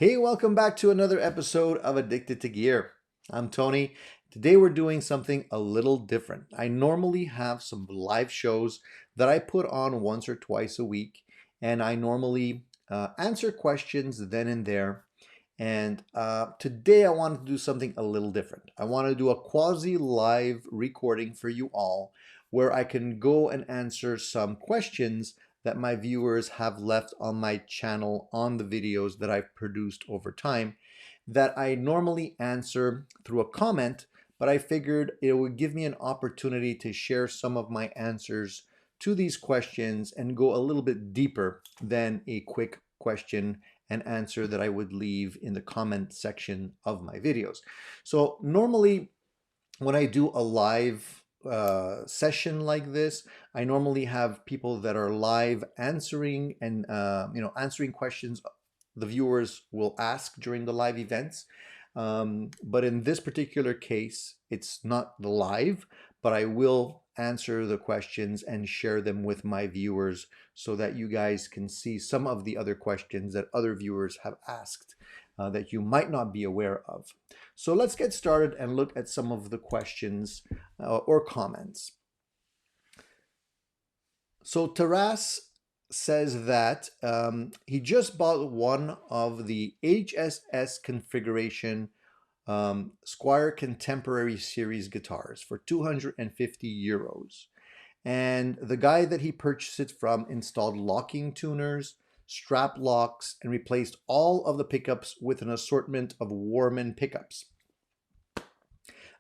Hey, welcome back to another episode of Addicted to Gear. I'm Tony. Today we're doing something a little different. I normally have some live shows that I put on once or twice a week, and I normally answer questions then and there. And today I wanted to do something a little different. I want to do a quasi live recording for you all where I can go and answer some questions that my viewers have left on my channel on the videos that I've produced over time that I normally answer through a comment, but I figured it would give me an opportunity to share some of my answers to these questions and go a little bit deeper than a quick question and answer that I would leave in the comment section of my videos. So normally when I do a live session like this, I normally have people that are live answering and answering questions the viewers will ask during the live events. But in this particular case, it's not the live, but I will answer the questions and share them with my viewers so that you guys can see some of the other questions that other viewers have asked that you might not be aware of. So let's get started and look at some of the questions or comments. So Taras says that he just bought one of the HSS configuration Squier Contemporary series guitars for 250 euros. And the guy that he purchased it from installed locking tuners, strap locks, and replaced all of the pickups with an assortment of Warman pickups.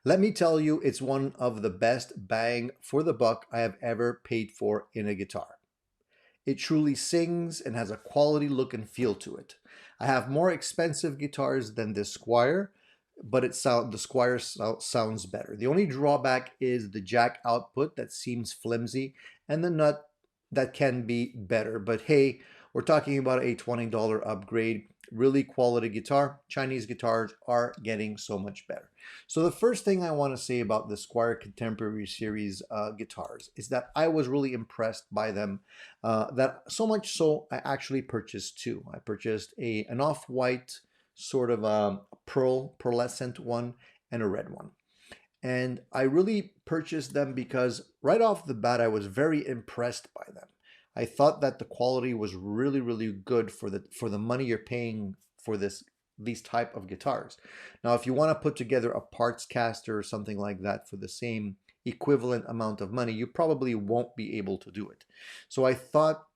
Let me tell you, it's one of the best bang for the buck I have ever paid for in a guitar. It truly sings and has a quality look and feel to it. I have more expensive guitars than this Squire, but the Squire sounds better. The only drawback is the jack output that seems flimsy and the nut that can be better. But hey, we're talking about a $20 upgrade. Really quality guitar. Chinese guitars are getting so much better. So the first thing I want to say about the Squier Contemporary series guitars is that I was really impressed by them. That so much so I actually purchased two. I purchased an off-white sort of pearlescent one and a red one. And I really purchased them because right off the bat I was very impressed by them. I thought that the quality was really, really good for the money you're paying for these type of guitars. Now, if you want to put together a parts caster or something like that for the same equivalent amount of money, you probably won't be able to do it. So I thought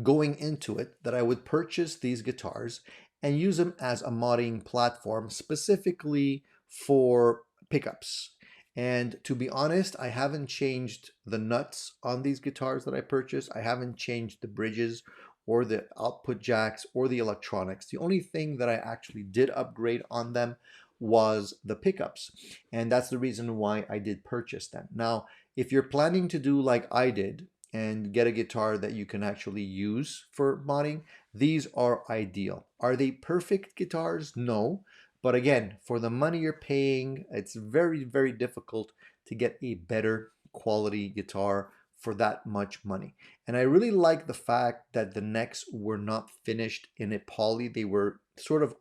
going into it that I would purchase these guitars and use them as a modding platform specifically for pickups. And to be honest, I haven't changed the nuts on these guitars that I purchased. I haven't changed the bridges or the output jacks or the electronics. The only thing that I actually did upgrade on them was the pickups. And that's the reason why I did purchase them. Now, if you're planning to do like I did and get a guitar that you can actually use for modding, these are ideal. Are they perfect guitars? No. But again, for the money you're paying, it's very, very difficult to get a better quality guitar for that much money. And I really like the fact that the necks were not finished in a poly. They were sort of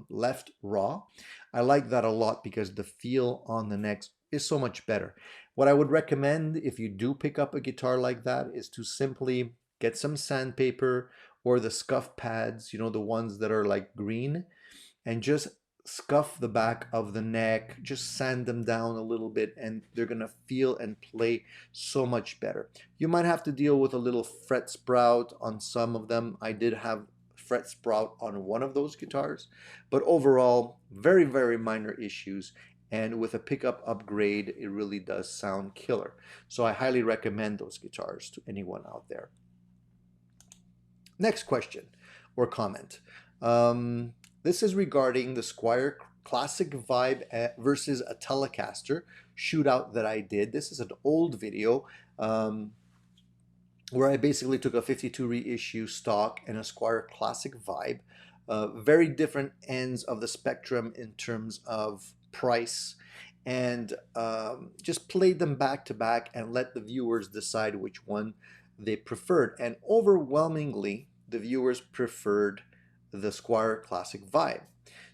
left raw. I like that a lot because the feel on the necks is so much better. What I would recommend if you do pick up a guitar like that is to simply get some sandpaper or the scuff pads, you know, the ones that are like green, and just scuff the back of the neck, just sand them down a little bit, and they're gonna feel and play so much better. You might have to deal with a little fret sprout on some of them. I did have fret sprout on one of those guitars, but overall very, very minor issues, and with a pickup upgrade it really does sound killer. So I highly recommend those guitars to anyone out there. Next question or comment. This is regarding the Squier Classic Vibe versus a Telecaster shootout that I did. This is an old video where I basically took a 52 reissue stock and a Squier Classic Vibe. Very different ends of the spectrum in terms of price, and just played them back to back and let the viewers decide which one they preferred. And overwhelmingly, the viewers preferred the Squire Classic vibe.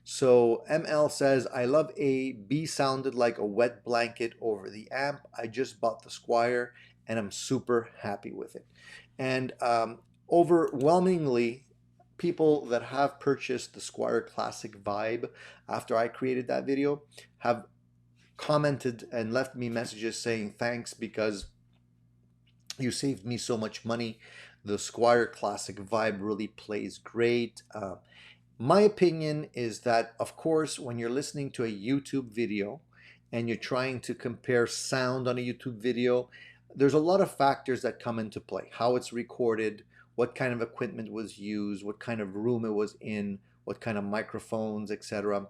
So ML says, I love A. B sounded like a wet blanket over the amp. I just bought the Squire and I'm super happy with it. And overwhelmingly, people that have purchased the Squire Classic vibe after I created that video have commented and left me messages saying thanks because you saved me so much money. The Squire Classic vibe really plays great. My opinion is that, of course, when you're listening to a YouTube video and you're trying to compare sound on a YouTube video, there's a lot of factors that come into play. How it's recorded, what kind of equipment was used, what kind of room it was in, what kind of microphones, etc.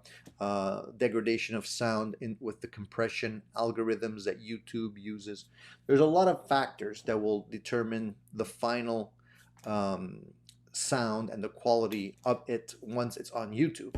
Degradation of sound with the compression algorithms that YouTube uses. There's a lot of factors that will determine the final sound and the quality of it once it's on YouTube.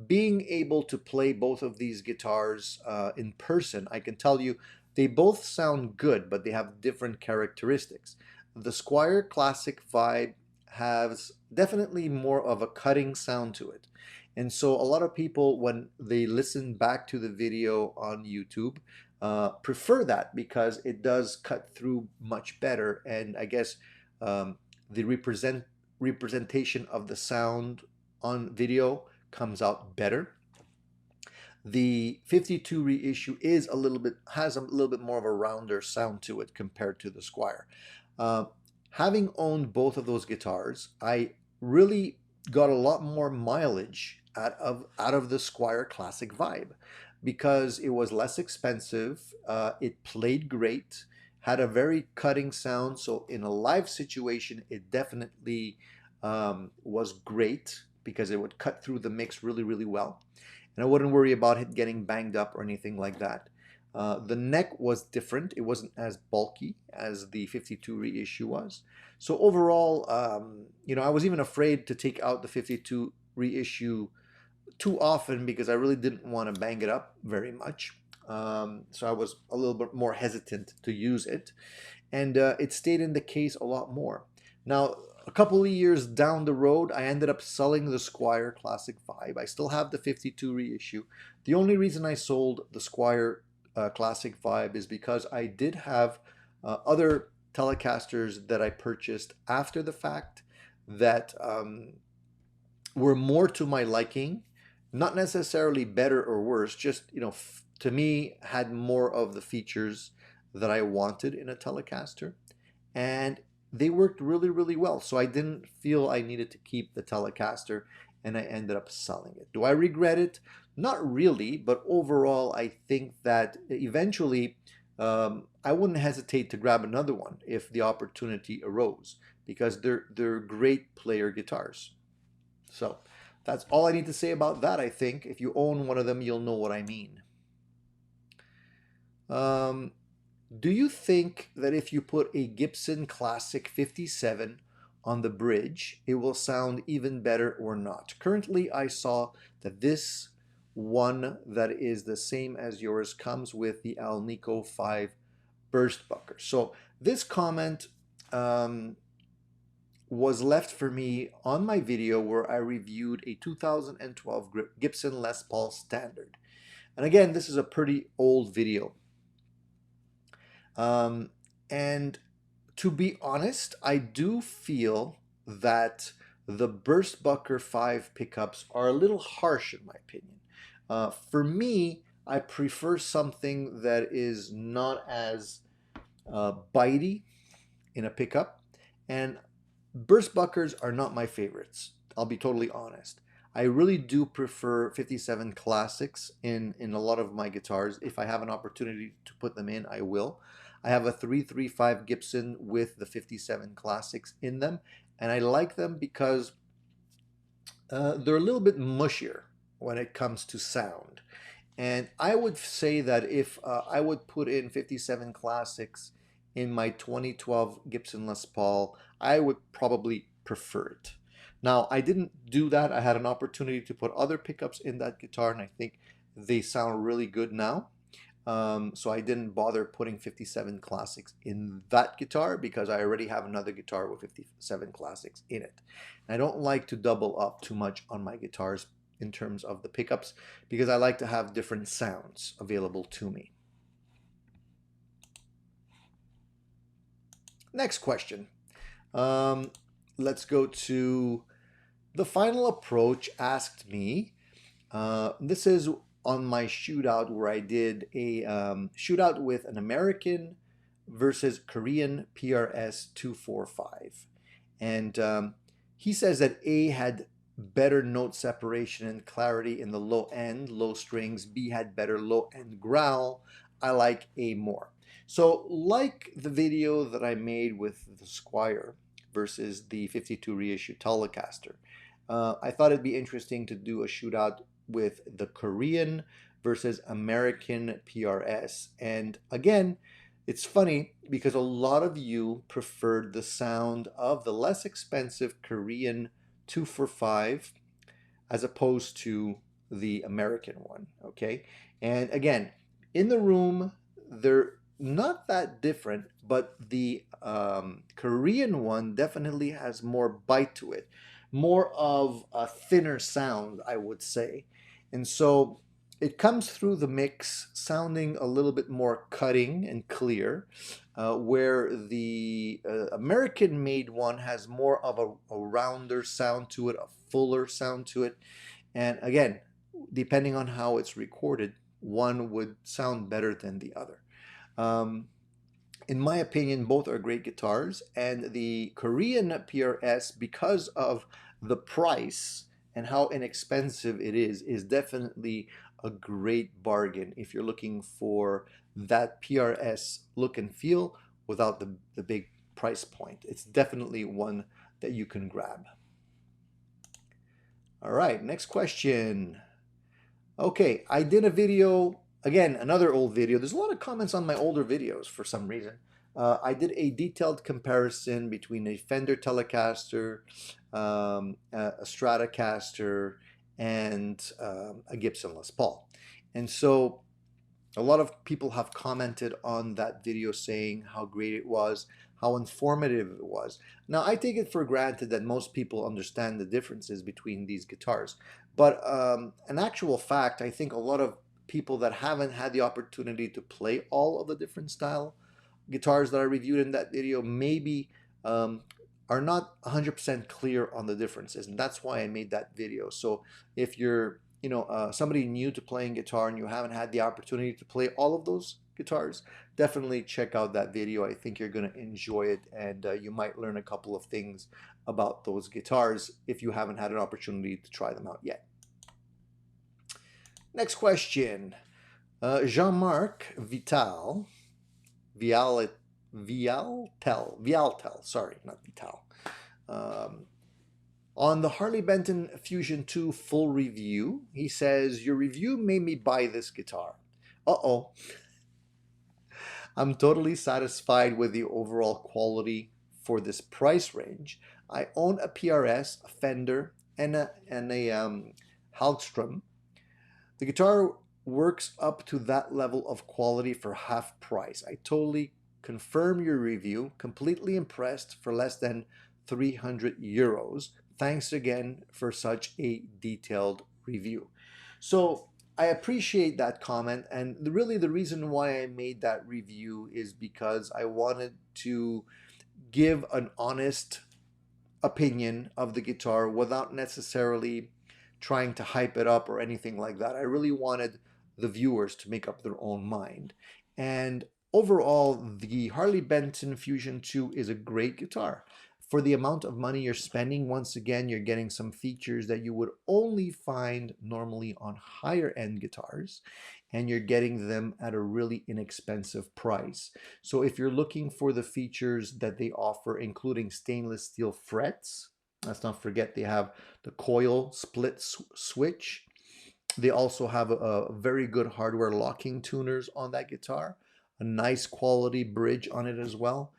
Being able to play both of these guitars in person, I can tell you they both sound good, but they have different characteristics. The Squire Classic vibe has definitely more of a cutting sound to it. And so a lot of people, when they listen back to the video on YouTube, prefer that because it does cut through much better. And I guess the representation of the sound on video comes out better. The 52 reissue has a little bit more of a rounder sound to it compared to the Squire. Having owned both of those guitars, I really got a lot more mileage out of the Squire Classic vibe because it was less expensive. It played great, had a very cutting sound. So in a live situation, it definitely was great because it would cut through the mix really, really well. And I wouldn't worry about it getting banged up or anything like that. The neck was different. It wasn't as bulky as the 52 reissue was. So overall, I was even afraid to take out the 52 reissue too often because I really didn't want to bang it up very much. So I was a little bit more hesitant to use it. And it stayed in the case a lot more. Now, a couple of years down the road, I ended up selling the Squire Classic vibe. I still have the 52 reissue. The only reason I sold the Squire Classic vibe is because I did have other Telecasters that I purchased after the fact that were more to my liking, not necessarily better or worse, just to me had more of the features that I wanted in a Telecaster, and they worked really, really well. So I didn't feel I needed to keep the Telecaster, and I ended up selling it. Do I regret it? Not really, but overall, I think that eventually I wouldn't hesitate to grab another one if the opportunity arose because they're great player guitars. So that's all I need to say about that, I think. If you own one of them, you'll know what I mean. Do you think that if you put a Gibson Classic 57 on the bridge, it will sound even better or not? Currently, I saw that this one that is the same as yours comes with the Alnico 5 Burstbucker. So this comment was left for me on my video where I reviewed a 2012 Gibson Les Paul Standard. And again, this is a pretty old video. And to be honest, I do feel that the Burstbucker 5 pickups are a little harsh in my opinion. For me, I prefer something that is not as bitey in a pickup, and Burstbuckers are not my favorites. I'll be totally honest. I really do prefer 57 Classics in a lot of my guitars. If I have an opportunity to put them in, I will. I have a 335 Gibson with the 57 Classics in them, and I like them because they're a little bit mushier when it comes to sound. And I would say that if I would put in 57 Classics in my 2012 Gibson Les Paul, I would probably prefer it. Now, I didn't do that. I had an opportunity to put other pickups in that guitar, and I think they sound really good now. So I didn't bother putting 57 Classics in that guitar because I already have another guitar with 57 Classics in it. And I don't like to double up too much on my guitars in terms of the pickups because I like to have different sounds available to me. Next question. Let's go to the final approach asked me. This is on my shootout where I did a shootout with an American versus Korean PRS 245. And he says that A had better note separation and clarity in the low end, low strings. B had better low end growl. I like A more. So like the video that I made with the Squire versus the 52 reissue Telecaster, I thought it'd be interesting to do a shootout with the Korean versus American PRS. And again, it's funny because a lot of you preferred the sound of the less expensive Korean 245 as opposed to the American one, okay? And again, in the room, they're not that different, but the Korean one definitely has more bite to it, more of a thinner sound, I would say. And so it comes through the mix sounding a little bit more cutting and clear, where the American made one has more of a rounder sound to it, a fuller sound to it. And again, depending on how it's recorded, one would sound better than the other. In my opinion, both are great guitars, and the Korean PRS, because of the price and how inexpensive it is definitely a great bargain if you're looking for that PRS look and feel without the big price point. It's definitely one that you can grab. All right, next question. Okay, I did a video, again, another old video. There's a lot of comments on my older videos for some reason. I did a detailed comparison between a Fender Telecaster, a Stratocaster, and a Gibson Les Paul. And so a lot of people have commented on that video saying how great it was, how informative it was. Now, I take it for granted that most people understand the differences between these guitars. But in actual fact, I think a lot of people that haven't had the opportunity to play all of the different style guitars that I reviewed in that video maybe are not 100% clear on the differences. And that's why I made that video. So if you're somebody new to playing guitar and you haven't had the opportunity to play all of those guitars, definitely check out that video. I think you're going to enjoy it, and you might learn a couple of things about those guitars if you haven't had an opportunity to try them out yet. Next question. Jean-Marc Vialtel, sorry, not Vital. On the Harley Benton Fusion 2 full review, he says, your review made me buy this guitar. Uh-oh. I'm totally satisfied with the overall quality for this price range. I own a PRS, a Fender, and a Hallstrom. The guitar works up to that level of quality for half price. I totally confirm your review. Completely impressed for less than 300 euros. Thanks again for such a detailed review. So I appreciate that comment, and really the reason why I made that review is because I wanted to give an honest opinion of the guitar without necessarily trying to hype it up or anything like that. I really wanted the viewers to make up their own mind. And overall, the Harley Benton Fusion 2 is a great guitar. For the amount of money you're spending, once again, you're getting some features that you would only find normally on higher end guitars, and you're getting them at a really inexpensive price. So if you're looking for the features that they offer, including stainless steel frets, let's not forget they have the coil split switch. They also have a very good hardware locking tuners on that guitar, a nice quality bridge on it as well.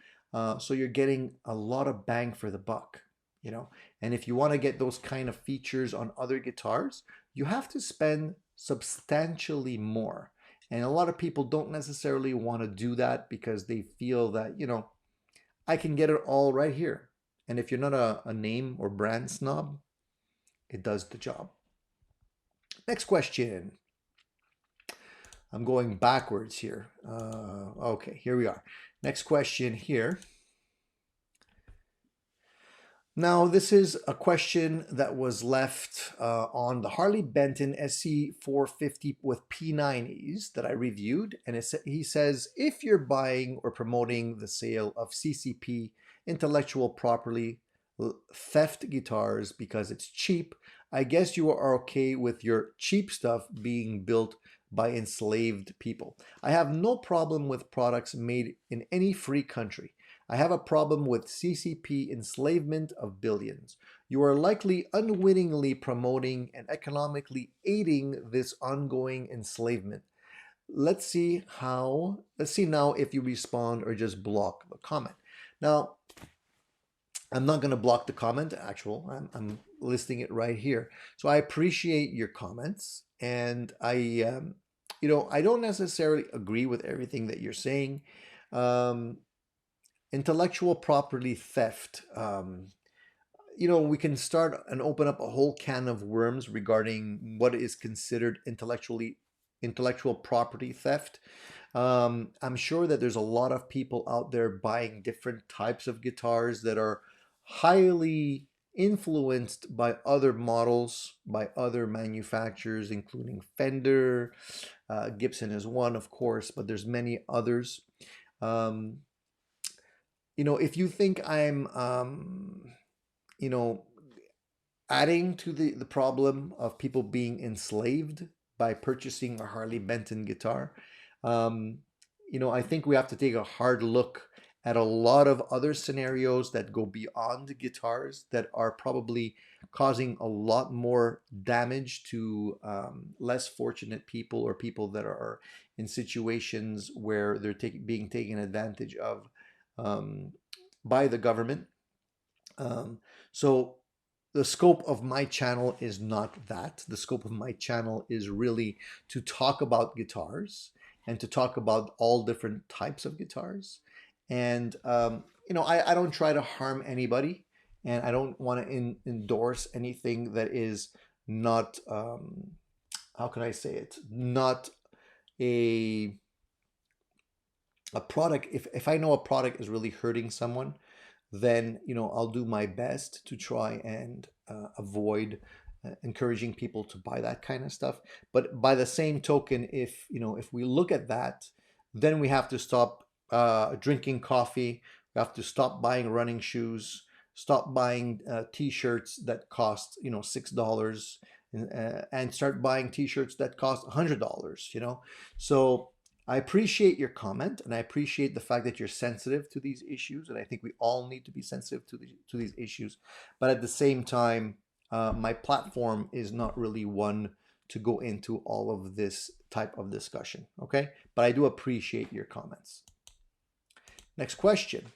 So you're getting a lot of bang for the buck, and if you want to get those kind of features on other guitars, you have to spend substantially more. And a lot of people don't necessarily want to do that because they feel that, I can get it all right here. And if you're not a name or brand snob, it does the job. Next question. I'm going backwards here. Okay, here we are. Next question here. Now, this is a question that was left on the Harley Benton SC450 with P90s that I reviewed. And he says, if you're buying or promoting the sale of CCP, intellectual property, theft guitars because it's cheap, I guess you are okay with your cheap stuff being built by enslaved people. I have no problem with products made in any free country. I have a problem with CCP enslavement of billions. You are likely unwittingly promoting and economically aiding this ongoing enslavement. Let's see now if you respond or just block the comment. Now, I'm not going to block the comment, I'm listing it right here. So I appreciate your comments, and I don't necessarily agree with everything that you're saying. Intellectual property theft. We can start and open up a whole can of worms regarding what is considered intellectual property theft. I'm sure that there's a lot of people out there buying different types of guitars that are highly influenced by other models, by other manufacturers, including Fender. Gibson is one, of course, but there's many others. If you think I'm, adding to the problem of people being enslaved by purchasing a Harley Benton guitar, I think we have to take a hard look at a lot of other scenarios that go beyond guitars that are probably causing a lot more damage to less fortunate people or people that are in situations where they're being taken advantage of by the government. So the scope of my channel is not that. The scope of my channel is really to talk about guitars and to talk about all different types of guitars. And, I don't try to harm anybody, and I don't want to endorse anything that is not, how can I say it, not a product. If I know a product is really hurting someone, then I'll do my best to try and avoid encouraging people to buy that kind of stuff. But by the same token, if we look at that, then we have to stop drinking coffee. We have to stop buying running shoes, stop buying t-shirts that cost $6, and start buying t-shirts that cost $100. So I appreciate your comment, and I appreciate the fact that you're sensitive to these issues, and I think we all need to be sensitive to these issues. But at the same time, my platform is not really one to go into all of this type of discussion, okay? But I do appreciate your comments. Next question.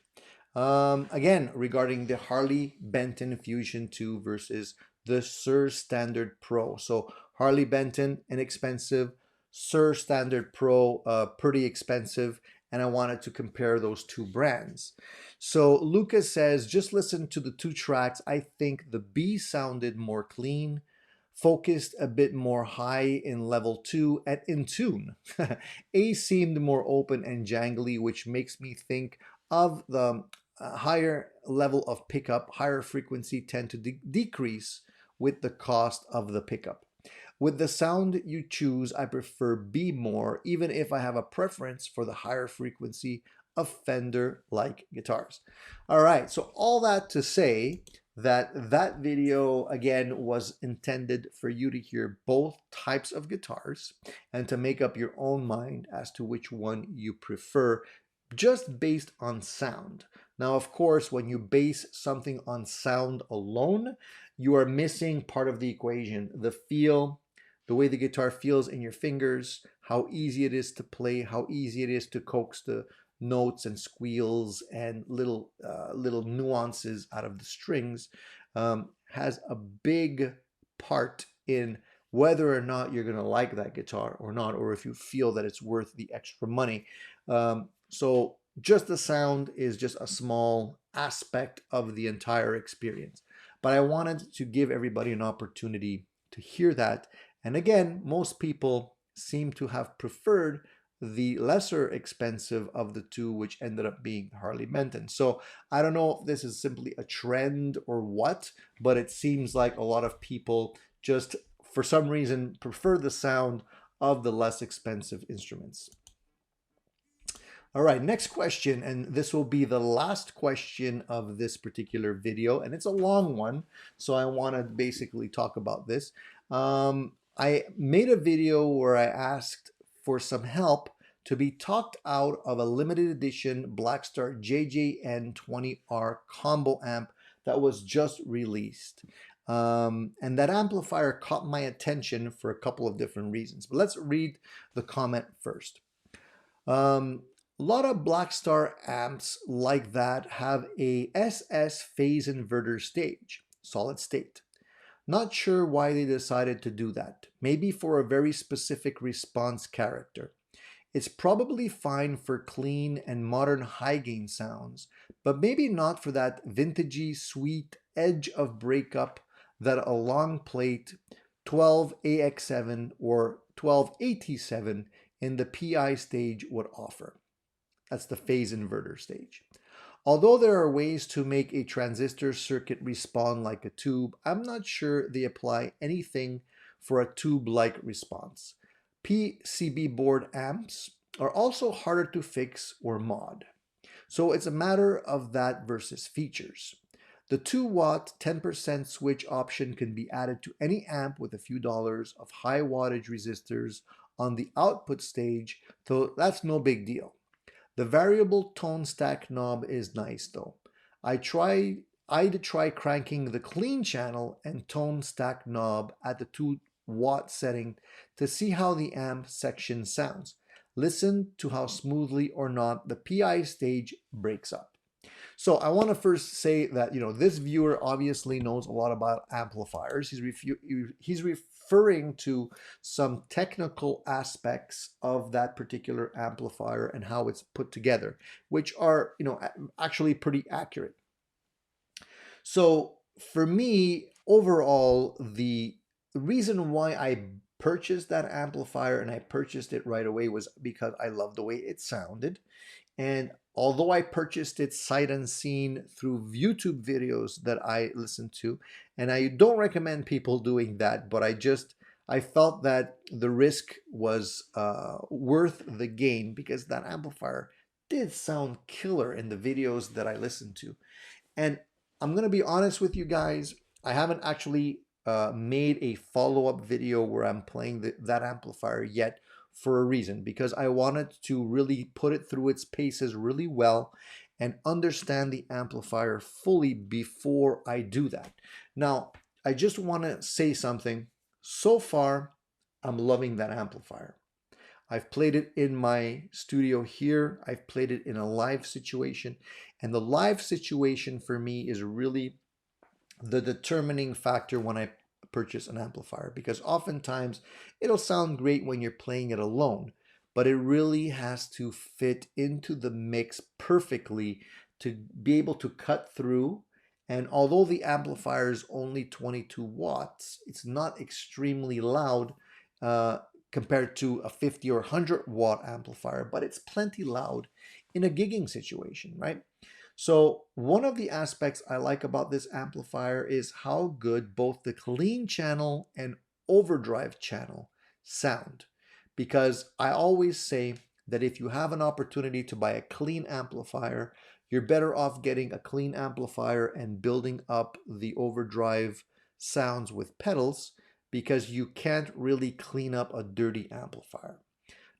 Again, regarding the Harley Benton Fusion 2 versus the Sir Standard Pro. So Harley Benton, inexpensive, Sir Standard Pro, pretty expensive, and I wanted to compare those two brands. So Lucas says, just listen to the two tracks. I think the B sounded more clean, focused a bit more high in level 2 and in tune. A seemed more open and jangly, which makes me think of the higher level of pickup. Higher frequency tend to decrease with the cost of the pickup. With the sound you choose, I prefer B more, even if I have a preference for the higher frequency of Fender-like guitars. All right, so all that to say that video, again, was intended for you to hear both types of guitars and to make up your own mind as to which one you prefer, just based on sound. Now, of course, when you base something on sound alone, you are missing part of the equation: the feel, the way the guitar feels in your fingers, how easy it is to play, how easy it is to coax the notes and squeals and little nuances out of the strings, has a big part in whether or not you're going to like that guitar or not, or if you feel that it's worth the extra money. So just the sound is just a small aspect of the entire experience. But I wanted to give everybody an opportunity to hear that. And again, most people seem to have preferred the lesser expensive of the two, which ended up being Harley Benton. So I don't know if this is simply a trend or what, but it seems like a lot of people just, for some reason, prefer the sound of the less expensive instruments. All right, next question, and this will be the last question of this particular video, and it's a long one, so I want to basically talk about this. I made a video where I asked for some help to be talked out of a limited edition Blackstar JJ20R combo amp that was just released. And that amplifier caught my attention for a couple of different reasons. But let's read the comment first. A lot of Blackstar amps like that have a SS phase inverter stage, solid state. Not sure why they decided to do that. Maybe for a very specific response character. It's probably fine for clean and modern high gain sounds, but maybe not for that vintagey, sweet edge of breakup that a long plate 12AX7 or 12AT7 in the PI stage would offer. That's the phase inverter stage. Although there are ways to make a transistor circuit respond like a tube, I'm not sure they apply anything for a tube-like response. PCB board amps are also harder to fix or mod. So it's a matter of that versus features. The 2-watt 10% switch option can be added to any amp with a few dollars of high wattage resistors on the output stage, so that's no big deal. The variable tone stack knob is nice though. I'd try cranking the clean channel and tone stack knob at the 2-watt setting to see how the amp section sounds. Listen to how smoothly or not the PI stage breaks up. So I want to first say that, this viewer obviously knows a lot about amplifiers. He's referring to some technical aspects of that particular amplifier and how it's put together, which are, actually pretty accurate. So for me, overall, the reason why I purchased that amplifier, and I purchased it right away, was because I love the way it sounded. And although I purchased it sight unseen through YouTube videos that I listened to, and I don't recommend people doing that, but I felt that the risk was worth the gain, because that amplifier did sound killer in the videos that I listened to. And I'm going to be honest with you guys, I haven't actually made a follow-up video where I'm playing that amplifier yet, for a reason, because I wanted to really put it through its paces really well and understand the amplifier fully before I do that. Now, I just want to say something. So far, I'm loving that amplifier. I've played it in my studio here. I've played it in a live situation, and the live situation for me is really the determining factor when I purchase an amplifier, because oftentimes it'll sound great when you're playing it alone, but it really has to fit into the mix perfectly to be able to cut through. And although the amplifier is only 22 watts, it's not extremely loud compared to a 50 or 100 watt amplifier, but it's plenty loud in a gigging situation, right? So one of the aspects I like about this amplifier is how good both the clean channel and overdrive channel sound. Because I always say that if you have an opportunity to buy a clean amplifier, you're better off getting a clean amplifier and building up the overdrive sounds with pedals, because you can't really clean up a dirty amplifier.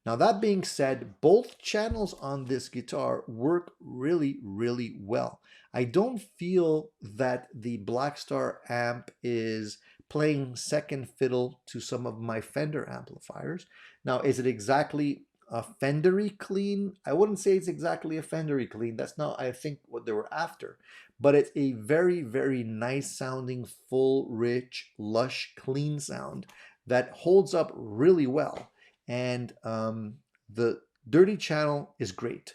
Now, that being said, both channels on this guitar work really, really well. I don't feel that the Blackstar amp is playing second fiddle to some of my Fender amplifiers. Now, is it exactly a Fendery clean? I wouldn't say it's exactly a Fendery clean. That's not, I think, what they were after. But it's a very, very nice sounding, full, rich, lush, clean sound that holds up really well. And the dirty channel is great.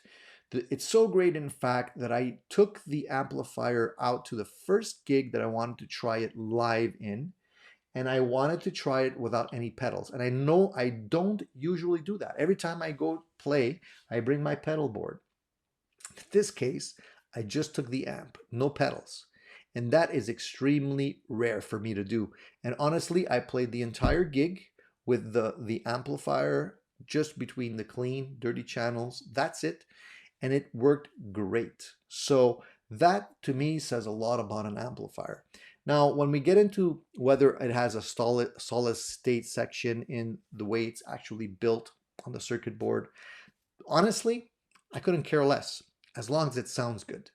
It's so great, in fact, that I took the amplifier out to the first gig that I wanted to try it live in, and I wanted to try it without any pedals. And I know I don't usually do that. Every time I go play, I bring my pedal board. In this case, I just took the amp, no pedals. And that is extremely rare for me to do. And honestly, I played the entire gig with the amplifier just between the clean, dirty channels. That's it. And it worked great. So that to me says a lot about an amplifier. Now, when we get into whether it has a solid state section in the way it's actually built on the circuit board, honestly, I couldn't care less as long as it sounds good.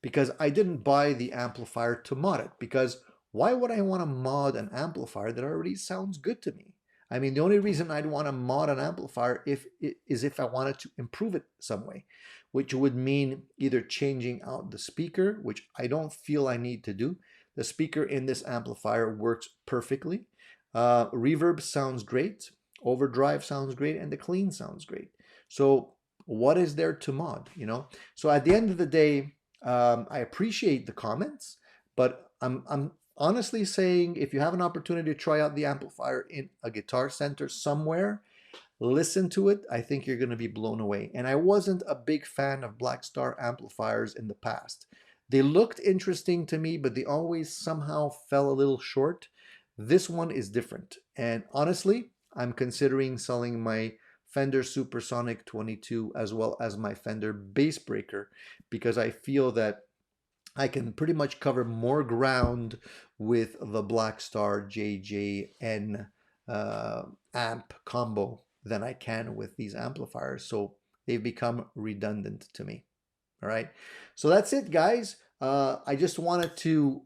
Because I didn't buy the amplifier to mod it. Because why would I want to mod an amplifier that already sounds good to me? I mean, the only reason I'd want to mod an amplifier is if I wanted to improve it some way, which would mean either changing out the speaker, which I don't feel I need to do. The speaker in this amplifier works perfectly. Reverb sounds great. Overdrive sounds great. And the clean sounds great. So what is there to mod, you know? So at the end of the day, I appreciate the comments, but I'm honestly saying if you have an opportunity to try out the amplifier in a guitar center somewhere, listen to it. I think you're going to be blown away. And I wasn't a big fan of Blackstar amplifiers in the past. They looked interesting to me, but they always somehow fell a little short. This one is different. And honestly, I'm considering selling my Fender Supersonic 22 as well as my Fender Bass Breaker, because I feel that I can pretty much cover more ground with the Blackstar JJ20 amp combo than I can with these amplifiers. So they've become redundant to me. All right. So that's it, guys. I just wanted to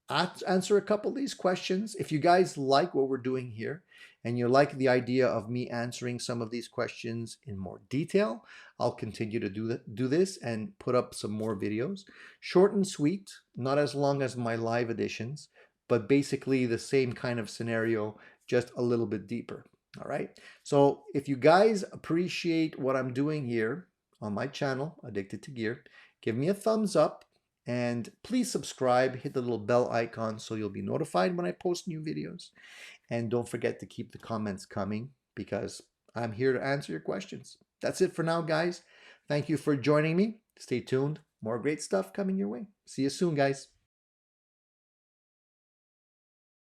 answer a couple of these questions. If you guys like what we're doing here and you like the idea of me answering some of these questions in more detail, I'll continue to do this and put up some more videos. Short and sweet, not as long as my live editions, but basically the same kind of scenario, just a little bit deeper. All right. So if you guys appreciate what I'm doing here on my channel, Addicted to Gear, give me a thumbs up. And please subscribe, hit the little bell icon so you'll be notified when I post new videos. And don't forget to keep the comments coming because I'm here to answer your questions. That's it for now, guys. Thank you for joining me. Stay tuned. More great stuff coming your way. See you soon, guys.